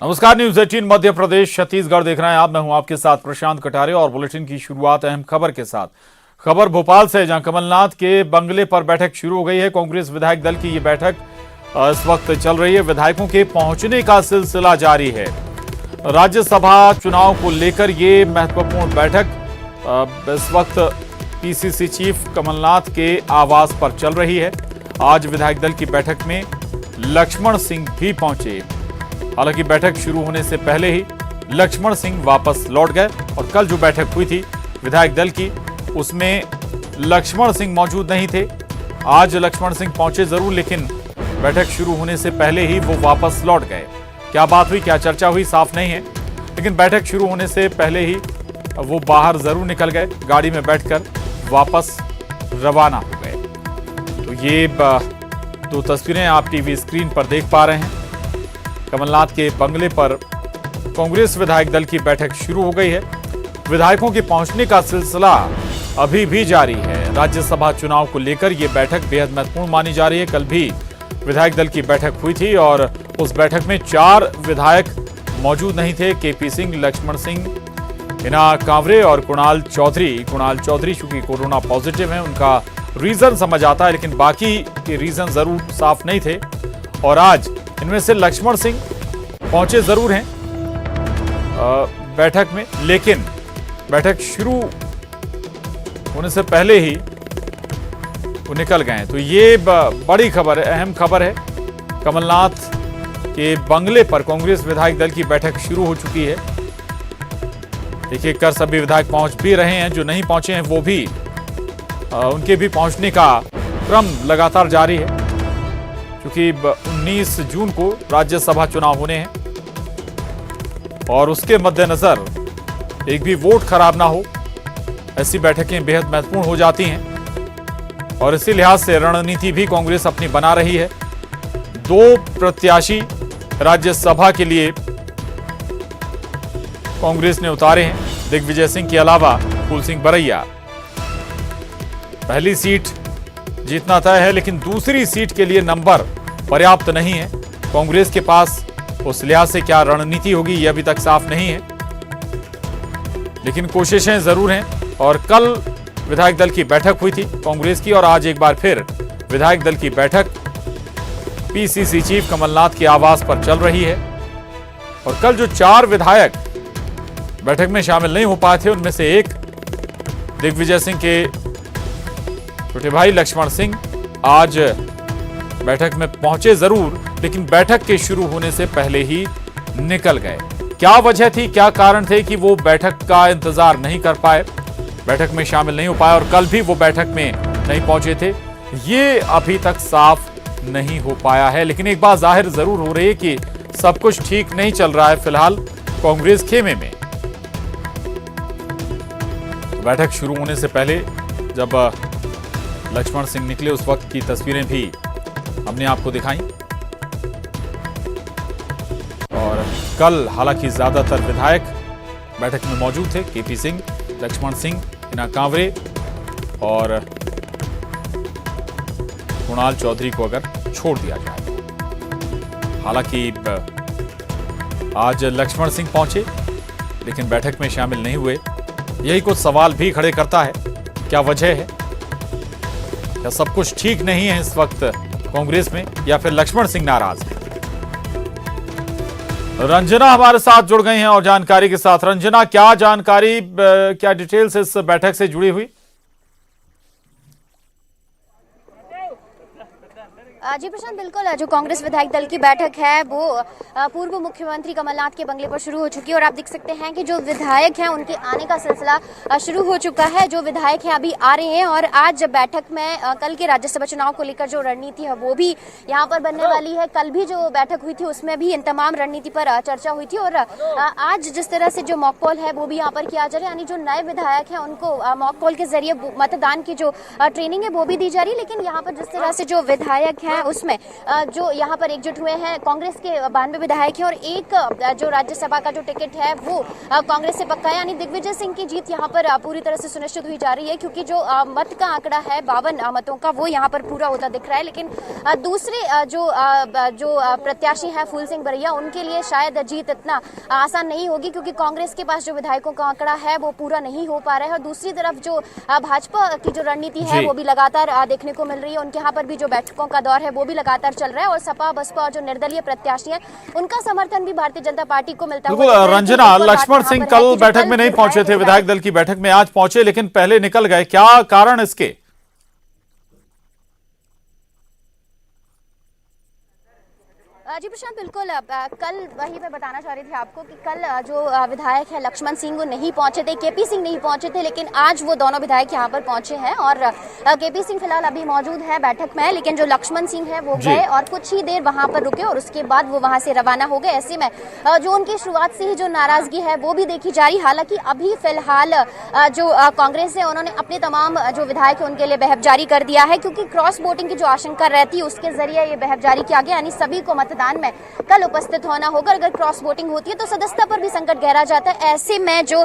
नमस्कार, न्यूज 18 मध्य प्रदेश छत्तीसगढ़ देख रहे हैं आप। मैं हूं आपके साथ प्रशांत कटारे और बुलेटिन की शुरुआत अहम खबर के साथ। खबर भोपाल से, जहां कमलनाथ के बंगले पर बैठक शुरू हो गई है। कांग्रेस विधायक दल की ये बैठक इस वक्त चल रही है। विधायकों के पहुंचने का सिलसिला जारी है। राज्यसभा चुनाव को लेकर ये महत्वपूर्ण बैठक इस वक्त पीसीसी चीफ कमलनाथ के आवास पर चल रही है। आज विधायक दल की बैठक में लक्ष्मण सिंह भी पहुंचे। हालांकि बैठक शुरू होने से पहले ही लक्ष्मण सिंह वापस लौट गए और कल जो बैठक हुई थी विधायक दल की, उसमें लक्ष्मण सिंह मौजूद नहीं थे। आज लक्ष्मण सिंह पहुंचे जरूर, लेकिन बैठक शुरू होने से पहले ही वो वापस लौट गए। क्या बात हुई, क्या चर्चा हुई, साफ नहीं है, लेकिन बैठक शुरू होने से पहले ही वो बाहर जरूर निकल गए। गाड़ी में बैठकर वापस रवाना हो गए। तो ये दो तस्वीरें आप टीवी स्क्रीन पर देख पा रहे हैं। कमलनाथ के बंगले पर कांग्रेस विधायक दल की बैठक शुरू हो गई है। विधायकों के पहुंचने का सिलसिला अभी भी जारी है। राज्यसभा चुनाव को लेकर यह बैठक बेहद महत्वपूर्ण मानी जा रही है। कल भी विधायक दल की बैठक हुई थी और उस बैठक में 4 विधायक मौजूद नहीं थे। केपी सिंह, लक्ष्मण सिंह, हिना कांवरे और कुणाल चौधरी चूंकि कोरोना पॉजिटिव हैं, उनका रीजन समझ आता है, लेकिन बाकी के रीजन जरूर साफ नहीं थे। और आज इनमें से लक्ष्मण सिंह पहुंचे जरूर हैं बैठक में, लेकिन बैठक शुरू होने से पहले ही वो निकल गए। तो ये बड़ी खबर है, अहम खबर है। कमलनाथ के बंगले पर कांग्रेस विधायक दल की बैठक शुरू हो चुकी है। एक एक कर सभी विधायक पहुंच भी रहे हैं। जो नहीं पहुंचे हैं वो भी उनके भी पहुंचने का क्रम लगातार जारी है, क्योंकि 19 जून को राज्यसभा चुनाव होने हैं और उसके मद्देनजर एक भी वोट खराब ना हो, ऐसी बैठकें बेहद महत्वपूर्ण हो जाती हैं। और इसी लिहाज से रणनीति भी कांग्रेस अपनी बना रही है। 2 प्रत्याशी राज्यसभा के लिए कांग्रेस ने उतारे हैं, दिग्विजय सिंह के अलावा फूल सिंह बरैया। पहली सीट जीतना तय है, लेकिन दूसरी सीट के लिए नंबर पर्याप्त नहीं है कांग्रेस के पास। उस लिहाज से क्या रणनीति होगी यह अभी तक साफ नहीं है, लेकिन कोशिशें जरूर हैं। और कल विधायक दल की बैठक हुई थी कांग्रेस की, और आज एक बार फिर विधायक दल की बैठक पीसीसी चीफ कमलनाथ के आवास पर चल रही है। और कल जो 4 विधायक बैठक में शामिल नहीं हो पाए थे, उनमें से एक दिग्विजय सिंह के छोटे भाई लक्ष्मण सिंह आज बैठक में पहुंचे जरूर, लेकिन बैठक के शुरू होने से पहले ही निकल गए। क्या वजह थी, क्या कारण थे कि वो बैठक का इंतजार नहीं कर पाए, बैठक में शामिल नहीं हो पाए और कल भी वो बैठक में नहीं पहुंचे थे, ये अभी तक साफ नहीं हो पाया है। लेकिन एक बात जाहिर जरूर हो रही है कि सब कुछ ठीक नहीं चल रहा है फिलहाल कांग्रेस खेमे में। बैठक शुरू होने से पहले जब लक्ष्मण सिंह निकले, उस वक्त की तस्वीरें भी हमने आपको दिखाई। और कल हालांकि ज्यादातर विधायक बैठक में मौजूद थे। केपी सिंह, लक्ष्मण सिंह, हिना कांवरे और कुणाल चौधरी को अगर छोड़ दिया जाए। हालांकि आज लक्ष्मण सिंह पहुंचे, लेकिन बैठक में शामिल नहीं हुए। यही कुछ सवाल भी खड़े करता है, क्या वजह है, क्या सब कुछ ठीक नहीं है इस वक्त कांग्रेस में, या फिर लक्ष्मण सिंह नाराज है। रंजना हमारे साथ जुड़ गई हैं और जानकारी के साथ। रंजना, क्या जानकारी, क्या डिटेल्स इस बैठक से जुड़ी हुई? जी प्रशांत, बिल्कुल जो कांग्रेस विधायक दल की बैठक है वो पूर्व मुख्यमंत्री कमलनाथ के बंगले पर शुरू हो चुकी है। और आप देख सकते हैं कि जो विधायक हैं उनके आने का सिलसिला शुरू हो चुका है। जो विधायक हैं अभी आ रहे हैं और आज बैठक में कल के राज्यसभा चुनाव को लेकर जो रणनीति है वो भी यहाँ पर बनने वाली है। कल भी जो बैठक हुई थी उसमें भी इन तमाम रणनीति पर चर्चा हुई थी। और आज जिस तरह से जो मॉक पोल है वो भी यहाँ पर किया जा रहा है, यानी जो नए विधायक हैं उनको मॉक पोल के जरिए मतदान की जो ट्रेनिंग है वो भी दी जा रही है। लेकिन यहाँ पर जिस तरह से जो विधायक हैं है उसमें जो यहाँ पर एकजुट हुए हैं कांग्रेस के 92 विधायक हैं और एक जो राज्यसभा का जो टिकट है वो कांग्रेस से पक्का है, यानी दिग्विजय सिंह की जीत यहाँ पर पूरी तरह से सुनिश्चित हुई जा रही है, क्योंकि जो मत का आंकड़ा है 52 मतों का वो यहाँ पर पूरा होता दिख रहा है। लेकिन दूसरे जो प्रत्याशी है फूल सिंह बरैया, उनके लिए शायद जीत इतना आसान नहीं होगी, क्योंकि कांग्रेस के पास जो विधायकों का आंकड़ा है वो पूरा नहीं हो पा रहा है। और दूसरी तरफ जो भाजपा की जो रणनीति है वो भी लगातार देखने को मिल रही है, उनके यहाँ पर भी जो बैठकों का दौर है वो भी लगातार चल रहा है और सपा बसपा और जो निर्दलीय प्रत्याशी है उनका समर्थन भी भारतीय जनता पार्टी को मिलता है। रंजना, लक्ष्मण सिंह कल बैठक में नहीं पहुंचे थे, विधायक दल की बैठक में आज पहुंचे लेकिन पहले निकल गए, क्या कारण इसके? जी प्रशांत, बिल्कुल कल वही मैं बताना चाह रही थी आपको कि कल जो विधायक है लक्ष्मण सिंह वो नहीं पहुंचे थे, केपी सिंह नहीं पहुंचे थे, लेकिन आज वो दोनों विधायक यहां पर पहुंचे हैं और केपी सिंह फिलहाल अभी मौजूद है बैठक में, लेकिन जो लक्ष्मण सिंह है वो गए और कुछ ही देर वहां पर रुके और उसके बाद वो वहां से रवाना हो गए। ऐसे में जो उनकी शुरुआत से ही जो नाराजगी है वो भी देखी जा रही। हालांकि अभी फिलहाल जो कांग्रेस है उन्होंने अपने तमाम जो विधायक है उनके लिए बहब जारी कर दिया है, क्योंकि क्रॉस वोटिंग की जो आशंका रहती है उसके जरिए ये बहब जारी किया गया, यानी सभी को मतदान में कल उपस्थित होना होगा। अगर क्रॉस वोटिंग होती है तो सदस्यता पर भी संकट गहरा जाता है। ऐसे में जो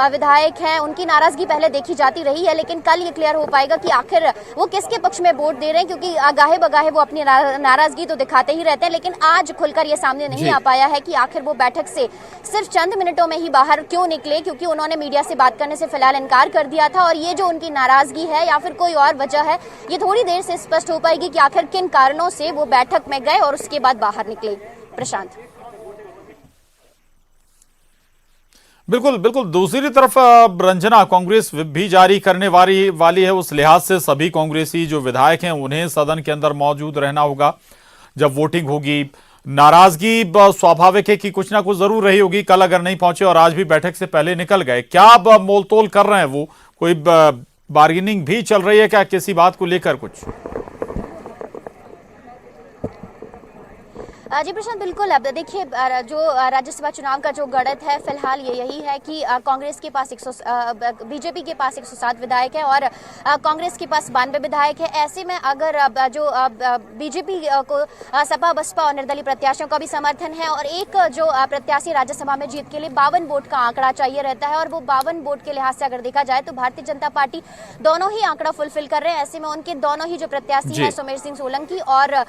विधायक हैं उनकी नाराजगी पहले देखी जाती रही है, लेकिन कल ये क्लियर हो पाएगा कि आखिर वो किसके पक्ष में वोट दे रहे हैं, क्योंकि गाहे बगाहे वो अपनी नाराजगी तो दिखाते ही रहते हैं, लेकिन आज खुलकर ये सामने नहीं आ पाया है कि आखिर वो बैठक से सिर्फ चंद मिनटों में ही बाहर क्यों निकले, क्योंकि उन्होंने मीडिया से बात करने से फिलहाल इनकार कर दिया था। और ये जो उनकी नाराजगी है या फिर कोई और वजह है, ये थोड़ी देर से स्पष्ट हो पाएगी कि आखिर किन कारणों से वो बैठक में गए और उसके बाद बाहर निकले। प्रशांत, बिल्कुल बिल्कुल। दूसरी तरफ रंजना, कांग्रेस भी जारी करने वाली है, उस लिहाज से सभी कांग्रेसी जो विधायक हैं उन्हें सदन के अंदर मौजूद रहना होगा जब वोटिंग होगी। नाराजगी स्वाभाविक है कि कुछ ना कुछ जरूर रही होगी, कल अगर नहीं पहुंचे और आज भी बैठक से पहले निकल गए, क्या मोलतोल कर रहे हैं वो? कोई बार्गेनिंग भी चल रही है क्या किसी बात को लेकर कुछ? जी प्रशांत, बिल्कुल। अब देखिए जो राज्यसभा चुनाव का जो गणित है फिलहाल ये यही है कि कांग्रेस के पास बीजेपी के पास 107 विधायक है और कांग्रेस के पास 92 विधायक है। ऐसे में अगर जो बीजेपी को सपा बसपा और निर्दलीय प्रत्याशियों का भी समर्थन है और एक जो प्रत्याशी राज्यसभा में जीत के लिए 52 वोट का आंकड़ा चाहिए रहता है और वो 52 वोट के लिहाज से अगर देखा जाए तो भारतीय जनता पार्टी दोनों ही आंकड़ा फुलफिल कर रहे हैं। ऐसे में उनके दोनों ही जो प्रत्याशी हैं सुमेर सिंह सोलंकी और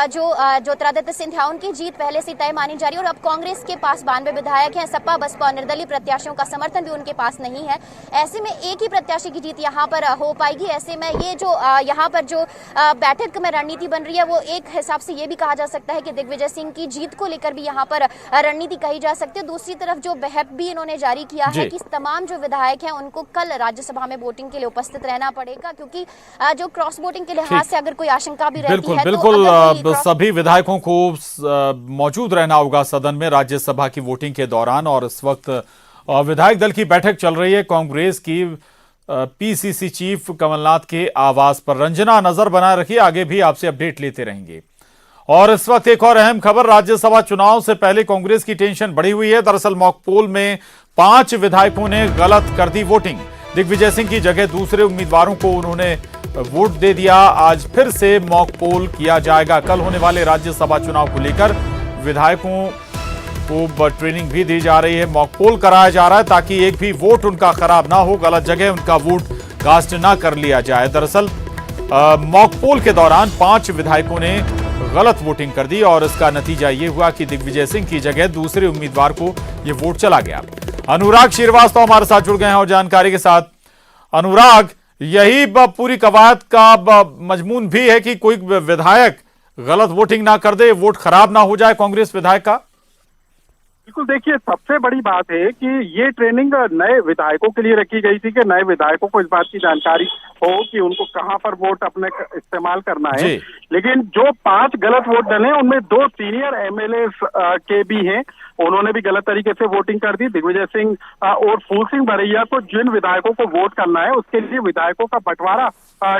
जो ज्योतिरादित्य सिंधिया, की जीत पहले से तय मानी जा रही है। और अब कांग्रेस के पास 92 विधायक हैं, सपा बसपा और निर्दलीय प्रत्याशियों का समर्थन भी उनके पास नहीं है। ऐसे में एक ही प्रत्याशी की जीत यहाँ पर हो पाएगी। ऐसे में ये जो यहाँ पर जो बैठक में रणनीति बन रही है वो एक हिसाब से ये भी कहा जा सकता है कि दिग्विजय सिंह की जीत को लेकर भी यहाँ पर रणनीति कही जा सकती है। दूसरी तरफ जो बहप भी इन्होंने जारी किया है कि तमाम जो विधायक हैं उनको कल राज्यसभा में वोटिंग के लिए उपस्थित रहना पड़ेगा, क्योंकि जो क्रॉस वोटिंग के लिहाज से अगर कोई आशंका भी रहती है बिल्कुल सभी विधायकों को मौजूद रहना होगा सदन में राज्यसभा की वोटिंग के दौरान। और इस वक्त विधायक दल की बैठक चल रही है कांग्रेस की पीसीसी चीफ कमलनाथ के आवास पर। रंजना, नजर बनाए रखिए, आगे भी आपसे अपडेट लेते रहेंगे। और इस वक्त एक और अहम खबर, राज्यसभा चुनाव से पहले कांग्रेस की टेंशन बढ़ी हुई है। दरअसल मॉक पोल में 5 विधायकों ने गलत कर दी वोटिंग। दिग्विजय सिंह की जगह दूसरे उम्मीदवारों को उन्होंने वोट दे दिया। आज फिर से मॉक पोल किया जाएगा। कल होने वाले राज्यसभा चुनाव को लेकर विधायकों को ट्रेनिंग भी दी जा रही है, मॉक पोल कराया जा रहा है ताकि एक भी वोट उनका खराब ना हो, गलत जगह उनका वोट कास्ट ना कर लिया जाए। दरअसल मॉक पोल के दौरान 5 विधायकों ने गलत वोटिंग कर दी और इसका नतीजा ये हुआ कि दिग्विजय सिंह की जगह दूसरे उम्मीदवार को यह वोट चला गया। अनुराग श्रीवास्तव हमारे साथ जुड़ गए हैं और जानकारी के साथ। अनुराग, यही पूरी कवायद का मजमून भी है कि कोई विधायक गलत वोटिंग ना कर दे, वोट खराब ना हो जाए कांग्रेस विधायक का? बिल्कुल, देखिए सबसे बड़ी बात है कि ये ट्रेनिंग नए विधायकों के लिए रखी गई थी कि नए विधायकों को इस बात की जानकारी हो कि उनको कहां पर वोट अपने इस्तेमाल करना है। लेकिन जो 5 गलत वोट डले उनमें 2 सीनियर एमएलए के भी हैं, उन्होंने भी गलत तरीके से वोटिंग कर दी। दिग्विजय सिंह और फूल सिंह बरैया को जिन विधायकों को वोट करना है उसके लिए विधायकों का बंटवारा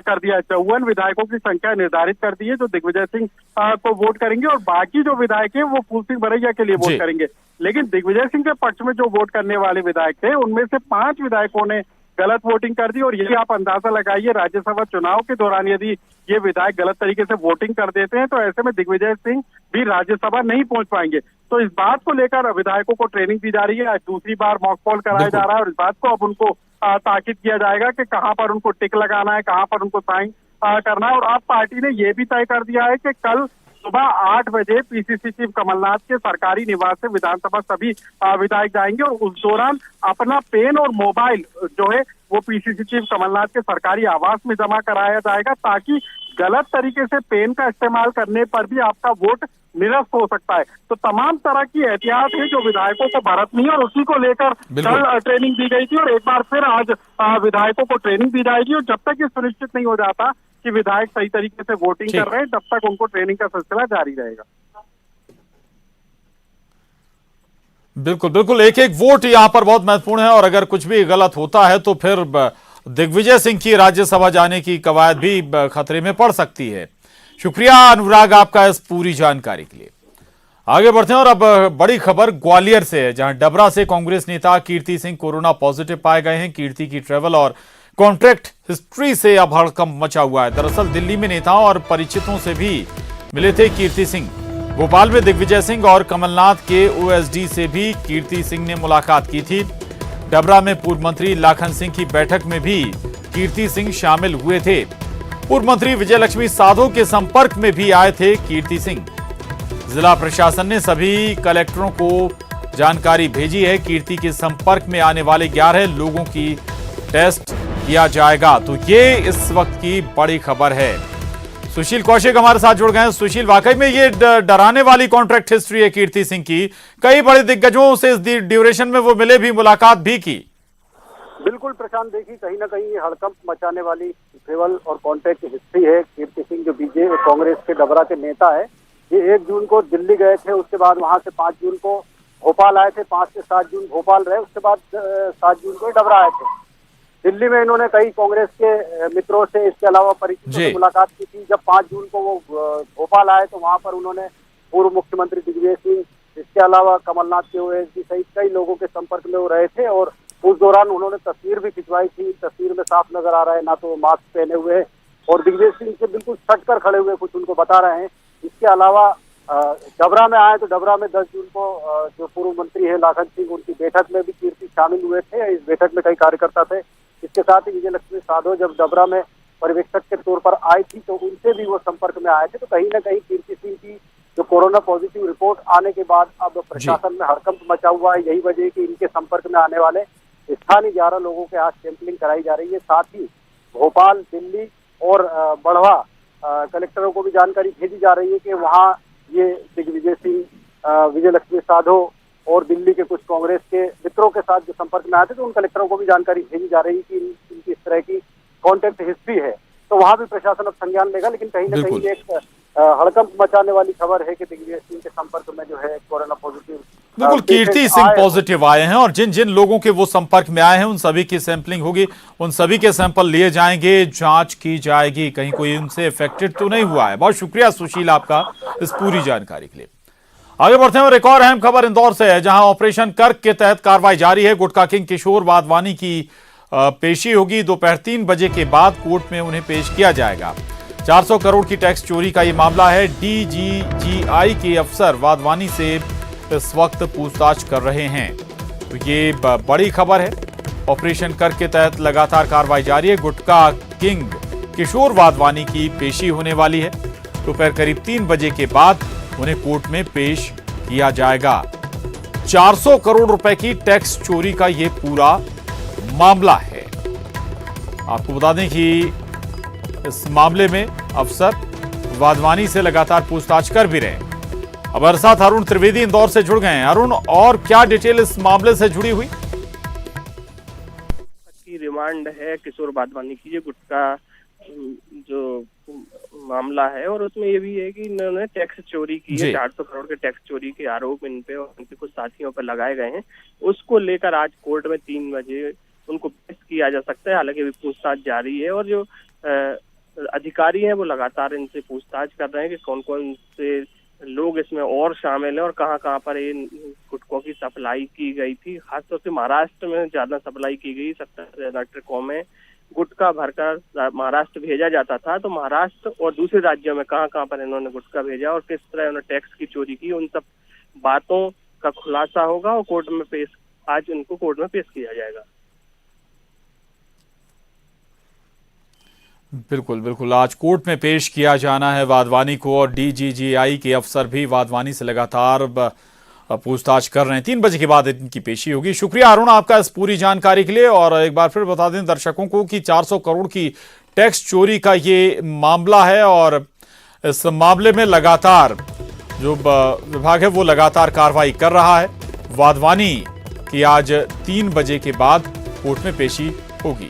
कर दिया। 54 विधायकों की संख्या निर्धारित कर दी है जो दिग्विजय सिंह को वोट करेंगे और बाकी जो विधायक हैं वो फूल सिंह बरैया के लिए वोट करेंगे। लेकिन दिग्विजय सिंह के पक्ष में जो वोट करने वाले विधायक थे उनमें से 5 विधायकों ने गलत वोटिंग कर दी। और यही आप अंदाजा लगाइए, राज्यसभा चुनाव के दौरान यदि ये विधायक गलत तरीके से वोटिंग कर देते हैं तो ऐसे में दिग्विजय सिंह भी राज्यसभा नहीं पहुंच पाएंगे। तो इस बात को लेकर विधायकों को ट्रेनिंग दी जा रही है। आज दूसरी बार मॉक पोल कराया जा रहा है और इस बात को अब उनको ताकीद किया जाएगा कि कहां पर उनको टिक लगाना है, कहां पर उनको साइन करना है। और अब पार्टी ने यह भी तय कर दिया है कि कल सुबह 8 बजे पीसीसी चीफ कमलनाथ के सरकारी निवास से विधानसभा सभी विधायक जाएंगे और उस दौरान अपना पेन और मोबाइल जो है वो पीसीसी चीफ कमलनाथ के सरकारी आवास में जमा कराया जाएगा, ताकि गलत तरीके से पेन का इस्तेमाल करने पर भी आपका वोट निरस्त हो सकता है। तो तमाम तरह की एहतियात है जो विधायकों को बरतनी है और उसी को लेकर कल ट्रेनिंग दी गई थी और एक बार फिर आज विधायकों को ट्रेनिंग दी जाएगी। और जब तक ये सुनिश्चित नहीं हो जाता कि विधायक सही तरीके से वोटिंग कर रहे हैं, तब तक उनको ट्रेनिंग का सिलसिला जारी रहेगा। बिल्कुल बिल्कुल, एक एक वोट यहाँ पर बहुत महत्वपूर्ण है और अगर कुछ भी गलत होता है तो फिर दिग्विजय सिंह की राज्यसभा जाने की कवायद भी खतरे में पड़ सकती है। शुक्रिया अनुराग आपका इस पूरी जानकारी के लिए। आगे बढ़ते हैं और अब बड़ी खबर ग्वालियर से है, जहां डबरा से कांग्रेस नेता कीर्ति सिंह कोरोना पॉजिटिव पाए गए हैं। कीर्ति की ट्रेवल और कॉन्ट्रैक्ट हिस्ट्री से अब हड़कंप मचा हुआ है। दरअसल दिल्ली में नेताओं और परिचितों से भी मिले थे कीर्ति सिंह। भोपाल में दिग्विजय सिंह और कमलनाथ के ओएसडी से भी कीर्ति सिंह ने मुलाकात की थी। डबरा में पूर्व मंत्री लाखन सिंह की बैठक में भी कीर्ति सिंह शामिल हुए थे। पूर्व मंत्री विजयलक्ष्मी साधो के संपर्क में भी आए थे कीर्ति सिंह। जिला प्रशासन ने सभी कलेक्टरों को जानकारी भेजी है। कीर्ति के संपर्क में आने वाले 11 लोगों की टेस्ट किया जाएगा। तो ये इस वक्त की बड़ी खबर है। सुशील कौशिक हमारे साथ जुड़ गए हैं। सुशील, वाकई में ये डराने वाली कॉन्ट्रैक्ट हिस्ट्री है कीर्ति सिंह की। कई बड़े दिग्गजों से इस ड्यूरेशन में वो मिले भी, मुलाकात भी की। बिल्कुल प्रशांत, देखिए कहीं ना कहीं हड़कंप मचाने वाली ट्रेवल और कॉन्ट्रैक्ट हिस्ट्री है। कीर्ति सिंह जो बीजेपी कांग्रेस के डबरा के नेता है, ये 1 जून को दिल्ली गए थे, उसके बाद वहां से 5 जून को भोपाल आए थे, 5 से 7 जून भोपाल रहे, उसके बाद 7 जून को डबरा आए थे। दिल्ली में इन्होंने कई कांग्रेस के मित्रों से, इसके अलावा परिचितों से मुलाकात की थी। जब 5 जून को वो भोपाल आए तो वहां पर उन्होंने पूर्व मुख्यमंत्री दिग्विजय सिंह, इसके अलावा कमलनाथ के ओएसडी सहित कई लोगों के संपर्क में वो रहे थे और उस दौरान उन्होंने तस्वीर भी खिंचवाई थी। तस्वीर में साफ नजर आ रहा है, ना तो मास्क पहने हुए है और दिग्विजय सिंह से बिल्कुल सट कर खड़े हुए कुछ उनको बता रहे हैं। इसके अलावा डबरा में आए तो डबरा में 10 जून को जो पूर्व मंत्री है लाखन सिंह, उनकी बैठक में भी कीर्ति शामिल हुए थे। इस बैठक में कई कार्यकर्ता थे। इसके साथ ही विजयलक्ष्मी साधो जब डबरा में पर्यवेक्षक के तौर पर आई थी तो उनसे भी वो संपर्क में आए थे। तो कहीं ना कहीं कीर्ति सिंह की जो कोरोना पॉजिटिव रिपोर्ट आने के बाद अब प्रशासन में हड़कंप मचा हुआ है। यही वजह है कि इनके संपर्क में आने वाले स्थानीय 11 लोगों के आज सैंपलिंग कराई जा रही है। साथ ही भोपाल, दिल्ली और बढ़वा कलेक्टरों को भी जानकारी भेजी जा रही है कि वहाँ ये दिग्विजय सिंह, विजयलक्ष्मी साधो और दिल्ली के कुछ कांग्रेस के मित्रों के साथ जो संपर्क में आए थे, तो उन कलेक्टरों को भी जानकारी भेजी जा रही है कि इनकी इस तरह की कॉन्टैक्ट हिस्ट्री है। तो वहां भी प्रशासन अब संज्ञान लेगा। लेकिन कहीं ना कहीं एक हड़कंप मचाने वाली खबर है कि दिग्विजय सिंह के संपर्क में जो है कोरोना पॉजिटिव, बिल्कुल कीर्ति सिंह पॉजिटिव आए हैं और जिन जिन लोगों के वो संपर्क में आए हैं उन सभी की सैंपलिंग होगी, उन सभी के सैंपल लिए जाएंगे, जांच की जाएगी, कहीं कोई उनसे इफेक्टेड तो नहीं हुआ है। बहुत शुक्रिया सुशील आपका इस पूरी जानकारी के लिए। आगे बढ़ते हैं और एक और अहम खबर इंदौर से है, जहां ऑपरेशन कर्क के तहत कार्रवाई जारी है। गुटखा किंग किशोर वाधवानी की पेशी होगी। दोपहर 3 बजे के बाद कोर्ट में उन्हें पेश किया जाएगा। 400 करोड़ की टैक्स चोरी का ये मामला है। डीजीजीआई के अफसर वाधवानी से इस वक्त पूछताछ कर रहे हैं। तो ये बड़ी खबर है। ऑपरेशन कर्क के तहत लगातार कार्रवाई जारी है। गुटखा किंग किशोर वाधवानी की पेशी होने वाली है। दोपहर करीब 3 बजे के बाद उन्हें कोर्ट में पेश किया जाएगा। 400 करोड़ रुपए की टैक्स चोरी का यह पूरा मामला है। आपको बता दें कि इस मामले में अफसर वाधवानी से लगातार पूछताछ कर भी रहे हैं। अब हमारे साथ अरुण त्रिवेदी इंदौर से जुड़ गए हैं। अरुण, और क्या डिटेल इस मामले से जुड़ी हुई? की रिमांड है किशोर वाधवानी की, जो गुटखा जो मामला है और उसमें ये भी है कि इन्होंने टैक्स चोरी की है। 400 करोड़ के टैक्स चोरी के आरोप इन पे और उनके कुछ साथियों पर लगाए गए हैं। उसको लेकर आज कोर्ट में 3 बजे उनको पेश किया जा सकता है। हालांकि अभी पूछताछ जारी है और जो अधिकारी हैं वो लगातार इनसे पूछताछ कर रहे हैं कि कौन कौन से लोग इसमें और शामिल हैं और कहाँ कहाँ पर ये गुटखों की सप्लाई की गई थी। खासतौर से महाराष्ट्र में ज्यादा सप्लाई की गई। 70 से ज्यादा ट्रकों में गुटखा भरकर महाराष्ट्र भेजा जाता था। तो महाराष्ट्र और दूसरे राज्यों में कहाँ कहाँ पर इन्होंने गुटखा भेजा और किस तरह उन्होंने टैक्स की चोरी की, उन सब बातों का खुलासा होगा और आज उनको कोर्ट में पेश किया जाएगा। बिल्कुल बिल्कुल, आज कोर्ट में पेश किया जाना है वाधवानी को और डीजीजीआई के अफसर भी वाधवानी से लगातार पूछताछ कर रहे हैं। 3 बजे के बाद इनकी पेशी होगी। शुक्रिया अरुण आपका इस पूरी जानकारी के लिए। और एक बार फिर बता दें दर्शकों को कि 400 करोड़ की टैक्स चोरी का ये मामला है और इस मामले में लगातार जो विभाग है वो लगातार कार्रवाई कर रहा है। वाधवानी की आज 3 बजे के बाद कोर्ट में पेशी होगी।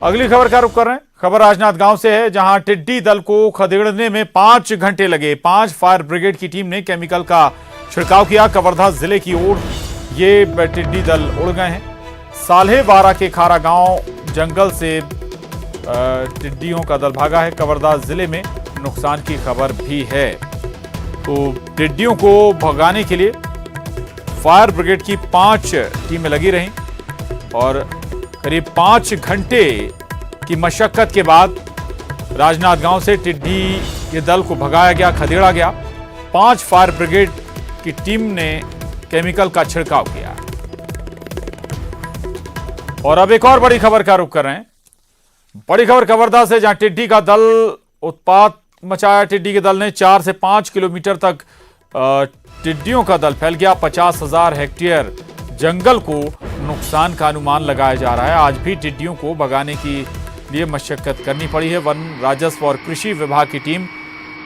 अगली खबर का रुख कर रहे हैं। खबर राजनांदगांव से है, जहां टिड्डी दल को खदेड़ने में 5 घंटे लगे। 5 फायर ब्रिगेड की टीम ने केमिकल का छिड़काव किया। कवर्धा जिले की ओर ये टिड्डी दल उड़ गए हैं। साल्हेवाड़ा के खारा गांव जंगल से टिड्डियों का दल भागा है। कवर्धा जिले में नुकसान की खबर भी है। तो टिड्डियों को भगाने के लिए फायर ब्रिगेड की 5 टीमें लगी रहीं और करीब 5 घंटे की मशक्कत के बाद राजनांदगांव से टिड्डी के दल को भगाया गया, खदेड़ा गया। 5 फायर ब्रिगेड की टीम ने केमिकल का छिड़काव किया। और अब एक और बड़ी खबर का रुख कर रहे हैं। बड़ी खबर कवर्धा से, जहां टिड्डी का दल उत्पात मचाया। टिड्डी के दल ने 4 से 5 किलोमीटर तक टिड्डियों का दल फैल गया। 50,000 हेक्टेयर जंगल को नुकसान का अनुमान लगाया जा रहा है। आज भी टिड्डियों को भगाने के लिए मशक्कत करनी पड़ी है। वन, राजस्व और कृषि विभाग की टीम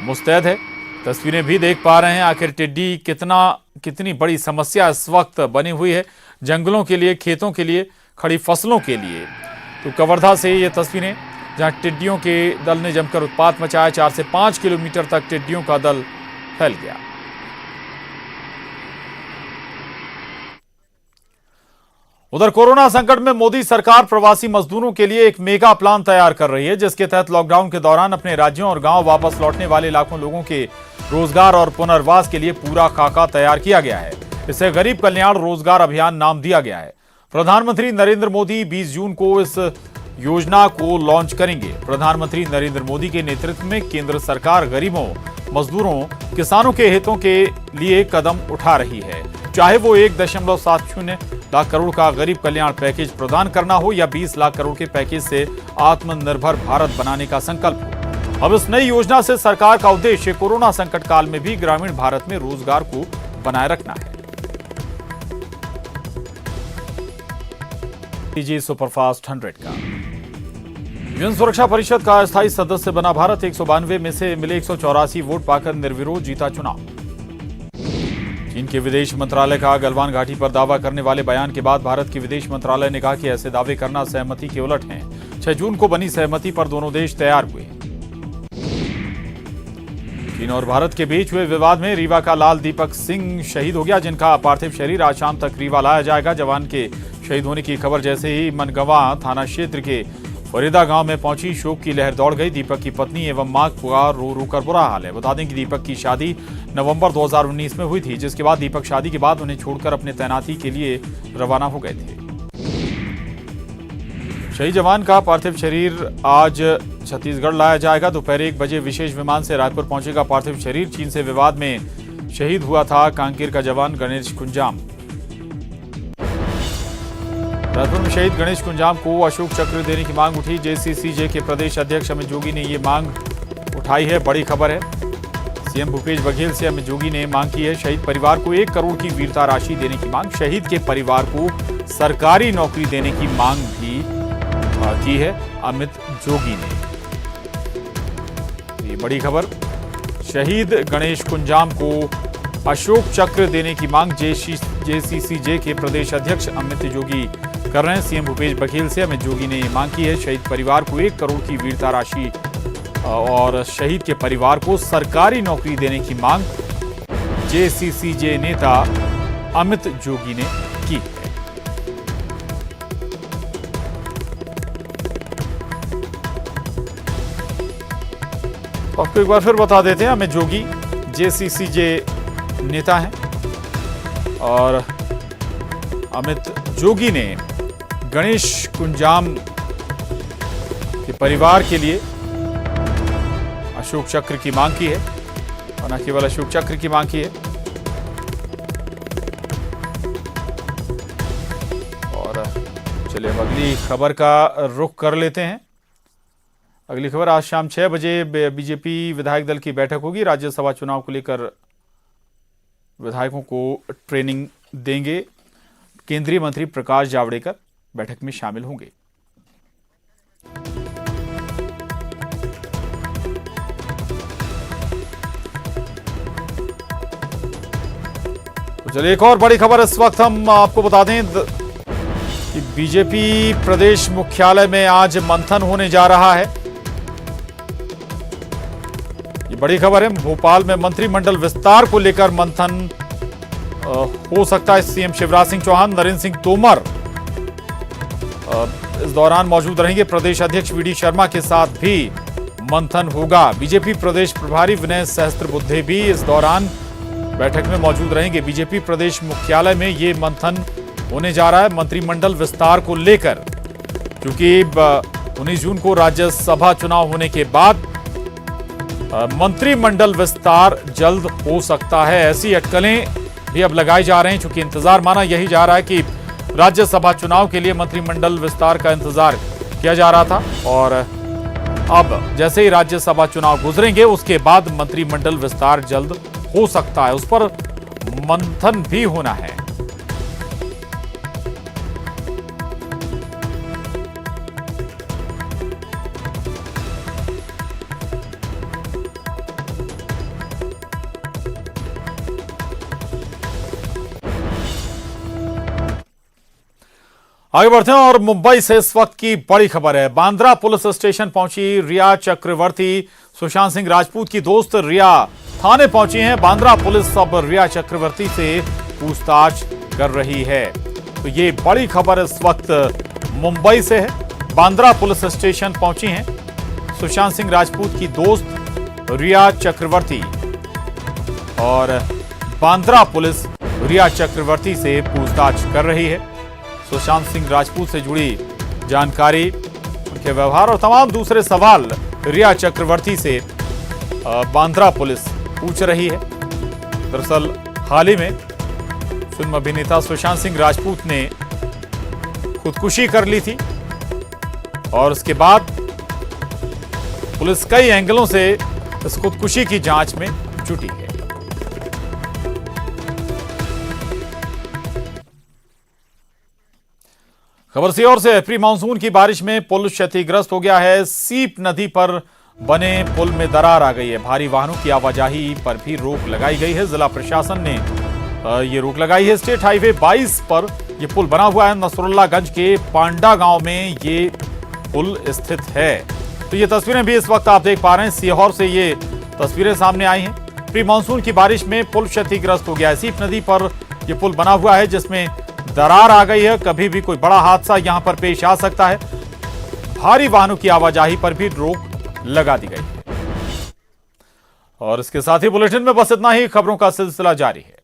मुस्तैद है। तस्वीरें भी देख पा रहे हैं। आखिर टिड्डी कितनी बड़ी समस्या इस वक्त बनी हुई है जंगलों के लिए, खेतों के लिए, खड़ी फसलों के लिए। तो कवर्धा से ये तस्वीरें, जहां टिड्डियों के दल ने जमकर उत्पात मचाया। 4 से 5 किलोमीटर तक टिड्डियों का दल फैल गया। उधर कोरोना संकट में मोदी सरकार प्रवासी मजदूरों के लिए एक मेगा प्लान तैयार कर रही है, जिसके तहत लॉकडाउन के दौरान अपने राज्यों और गांव वापस लौटने वाले लाखों लोगों के रोजगार और पुनर्वास के लिए पूरा खाका तैयार किया गया है। इसे गरीब कल्याण रोजगार अभियान नाम दिया गया है। प्रधानमंत्री नरेंद्र मोदी 20 जून को इस योजना को लॉन्च करेंगे। प्रधानमंत्री नरेंद्र मोदी के नेतृत्व में केंद्र सरकार गरीबों, मजदूरों, किसानों के हितों के लिए कदम उठा रही है। चाहे वो 1.70 लाख करोड़ का गरीब कल्याण पैकेज प्रदान करना हो या 20 लाख करोड़ के पैकेज से आत्मनिर्भर भारत बनाने का संकल्प हो। अब इस नई योजना से सरकार का उद्देश्य कोरोना संकट काल में भी ग्रामीण भारत में रोजगार को बनाए रखना है। सुपरफास्ट 100 का जन सुरक्षा परिषद का अस्थायी सदस्य बना भारत। 192 में से मिले 184 वोट पाकर निर्विरोध जीता चुनाव। चीन के विदेश मंत्रालय का गलवान घाटी पर दावा करने वाले बयान के बाद भारत के विदेश मंत्रालय ने कहा कि ऐसे दावे करना सहमति के उलट हैं। 6 जून को बनी सहमति पर दोनों देश तैयार हुए। चीन और भारत के बीच हुए विवाद में रीवा का लाल दीपक सिंह शहीद हो गया, जिनका पार्थिव शरीर आज शाम तक रीवा लाया जाएगा। जवान के शहीद होने की खबर जैसे ही मनगवा थाना क्षेत्र के फरीदा गांव में पहुंची, शोक की लहर दौड़ गई। दीपक की पत्नी एवं मां का रो रो कर बुरा हाल है। बता दें कि दीपक की शादी नवंबर 2019 में हुई थी, जिसके बाद दीपक शादी के बाद उन्हें छोड़कर अपने तैनाती के लिए रवाना हो गए थे। शहीद जवान का पार्थिव शरीर आज छत्तीसगढ़ लाया जाएगा। दोपहर 1 बजे विशेष विमान से रायपुर पहुंचेगा पार्थिव शरीर। चीन से विवाद में शहीद हुआ था कांकेर का जवान गणेश कुंजाम। रायपुर में शहीद गणेश कुंजाम को अशोक चक्र देने की मांग उठी। जेसीसीजे के प्रदेश अध्यक्ष अमित जोगी ने ये मांग उठाई है। बड़ी खबर है, सीएम भूपेश बघेल से अमित जोगी ने मांग की है शहीद परिवार को 1 करोड़ की वीरता राशि देने की मांग। शहीद के परिवार को सरकारी नौकरी देने की मांग भी की है अमित जोगी ने। ये बड़ी खबर, शहीद गणेश कुंजाम को अशोक चक्र देने की मांग जेसीसीजे के प्रदेश अध्यक्ष अमित जोगी कर रहे हैं। सीएम भूपेश बघेल से अमित जोगी ने मांग की है शहीद परिवार को 1 करोड़ की वीरता राशि और शहीद के परिवार को सरकारी नौकरी देने की मांग जेसीसीजे नेता अमित जोगी ने की है। आपको एक बार फिर बता देते हैं, अमित जोगी जेसीसीजे नेता हैं और अमित जोगी ने गणेश कुंजाम के परिवार के लिए अशोक चक्र की मांग की है और न केवल अशोक चक्र की मांग की है और चलिए अब अगली खबर का रुख कर लेते हैं। अगली खबर, आज शाम 6 बजे बीजेपी विधायक दल की बैठक होगी। राज्यसभा चुनाव को लेकर विधायकों को ट्रेनिंग देंगे केंद्रीय मंत्री प्रकाश जावड़ेकर, बैठक में शामिल होंगे। चलिए एक और बड़ी खबर इस वक्त हम आपको बता दें कि बीजेपी प्रदेश मुख्यालय में आज मंथन होने जा रहा है। ये बड़ी खबर है। भोपाल में मंत्रिमंडल विस्तार को लेकर मंथन हो सकता है। सीएम शिवराज सिंह चौहान, नरेंद्र सिंह तोमर इस दौरान मौजूद रहेंगे। प्रदेश अध्यक्ष वीडी शर्मा के साथ भी मंथन होगा। बीजेपी प्रदेश प्रभारी विनय सहस्त्रबुद्धे भी इस दौरान बैठक में मौजूद रहेंगे। बीजेपी प्रदेश मुख्यालय में ये मंथन होने जा रहा है मंत्रिमंडल विस्तार को लेकर, क्योंकि 19 जून को राज्यसभा चुनाव होने के बाद मंत्रिमंडल विस्तार जल्द हो सकता है। ऐसी अटकलें भी अब लगाई जा रहे हैं, क्योंकि इंतजार माना यही जा रहा है कि राज्यसभा चुनाव के लिए मंत्रिमंडल विस्तार का इंतजार किया जा रहा था और अब जैसे ही राज्यसभा चुनाव गुजरेंगे उसके बाद मंत्रिमंडल विस्तार जल्द हो सकता है, उस पर मंथन भी होना है। आगे बढ़ते हैं और मुंबई से इस वक्त की बड़ी खबर है। बांद्रा पुलिस स्टेशन पहुंची रिया चक्रवर्ती। सुशांत सिंह राजपूत की दोस्त रिया थाने पहुंची हैं। बांद्रा पुलिस अब रिया चक्रवर्ती से पूछताछ कर रही है। तो ये बड़ी खबर इस वक्त मुंबई से है। बांद्रा पुलिस स्टेशन पहुंची हैं सुशांत सिंह राजपूत की दोस्त रिया चक्रवर्ती और बांद्रा पुलिस रिया चक्रवर्ती से पूछताछ कर रही है। सुशांत सिंह राजपूत से जुड़ी जानकारी, उनके व्यवहार और तमाम दूसरे सवाल रिया चक्रवर्ती से बांद्रा पुलिस पूछ रही है। दरअसल हाल ही में फिल्म अभिनेता सुशांत सिंह राजपूत ने खुदकुशी कर ली थी और उसके बाद पुलिस कई एंगलों से इस खुदकुशी की जांच में जुटी है। खबर सी और से, प्री मानसून की बारिश में पुल क्षतिग्रस्त हो गया है। सीप नदी पर बने पुल में दरार आ गई है। भारी वाहनों की आवाजाही पर भी रोक लगाई गई है। जिला प्रशासन ने ये रोक लगाई है। स्टेट हाईवे 22 पर यह पुल बना हुआ है। नसरुल्लागंज के पांडा गांव में ये पुल स्थित है। तो ये तस्वीरें भी इस वक्त आप देख पा रहे हैं। सीहोर से ये तस्वीरें सामने आई हैं। प्री मानसून की बारिश में पुल क्षतिग्रस्त हो गया है। सीप नदी पर यह पुल बना हुआ है जिसमें दरार आ गई है। कभी भी कोई बड़ा हादसा यहां पर पेश आ सकता है। भारी वाहनों की आवाजाही पर भी रोक लगा दी गई है। और इसके साथ ही बुलेटिन में बस इतना ही। खबरों का सिलसिला जारी है।